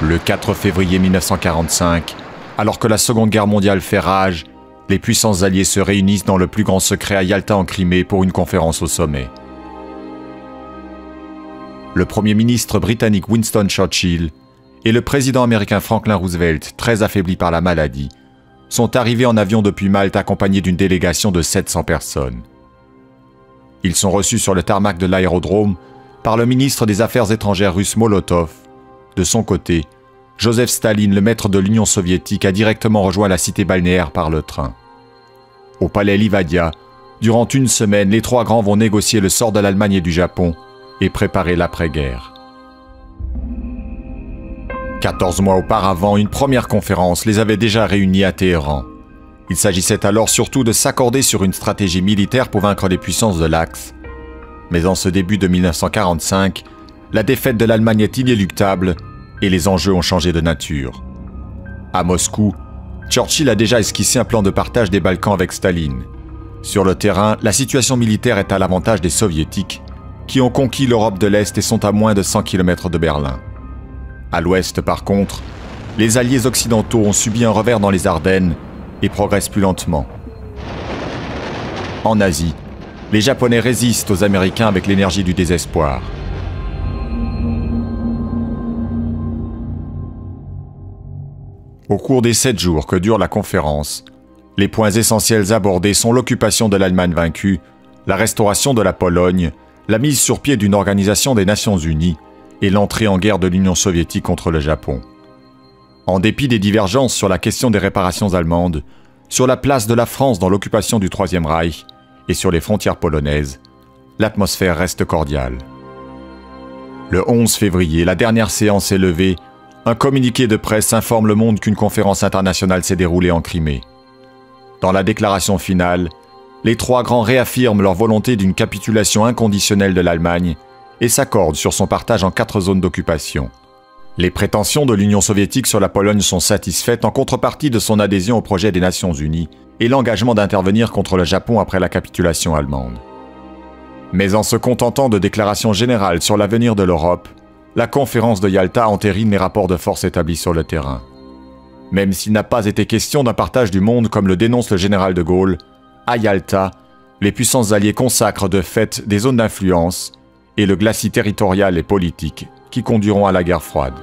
Le 4 février 1945, alors que la Seconde Guerre mondiale fait rage, les puissances alliées se réunissent dans le plus grand secret à Yalta en Crimée pour une conférence au sommet. Le Premier ministre britannique Winston Churchill et le président américain Franklin Roosevelt, très affaiblis par la maladie, sont arrivés en avion depuis Malte accompagnés d'une délégation de 700 personnes. Ils sont reçus sur le tarmac de l'aérodrome par le ministre des Affaires étrangères russe Molotov. De son côté, Joseph Staline, le maître de l'Union soviétique, a directement rejoint la cité balnéaire par le train. Au palais Livadia, durant une semaine, les trois grands vont négocier le sort de l'Allemagne et du Japon et préparer l'après-guerre. 14 mois auparavant, une première conférence les avait déjà réunis à Téhéran. Il s'agissait alors surtout de s'accorder sur une stratégie militaire pour vaincre les puissances de l'Axe. Mais en ce début de 1945, la défaite de l'Allemagne est inéluctable et les enjeux ont changé de nature. À Moscou, Churchill a déjà esquissé un plan de partage des Balkans avec Staline. Sur le terrain, la situation militaire est à l'avantage des Soviétiques, qui ont conquis l'Europe de l'Est et sont à moins de 100 km de Berlin. À l'Ouest, par contre, les alliés occidentaux ont subi un revers dans les Ardennes et progressent plus lentement. En Asie, les Japonais résistent aux Américains avec l'énergie du désespoir. Au cours des 7 jours que dure la conférence, les points essentiels abordés sont l'occupation de l'Allemagne vaincue, la restauration de la Pologne, la mise sur pied d'une organisation des Nations Unies et l'entrée en guerre de l'Union soviétique contre le Japon. En dépit des divergences sur la question des réparations allemandes, sur la place de la France dans l'occupation du Troisième Reich et sur les frontières polonaises, l'atmosphère reste cordiale. Le 11 février, la dernière séance est levée. Un communiqué de presse informe le monde qu'une conférence internationale s'est déroulée en Crimée. Dans la déclaration finale, les trois grands réaffirment leur volonté d'une capitulation inconditionnelle de l'Allemagne et s'accordent sur son partage en 4 zones d'occupation. Les prétentions de l'Union soviétique sur la Pologne sont satisfaites en contrepartie de son adhésion au projet des Nations Unies et l'engagement d'intervenir contre le Japon après la capitulation allemande. Mais en se contentant de déclarations générales sur l'avenir de l'Europe, la conférence de Yalta entérine les rapports de force établis sur le terrain. Même s'il n'a pas été question d'un partage du monde comme le dénonce le général de Gaulle, à Yalta, les puissances alliées consacrent de fait des zones d'influence et le glacis territorial et politique qui conduiront à la guerre froide.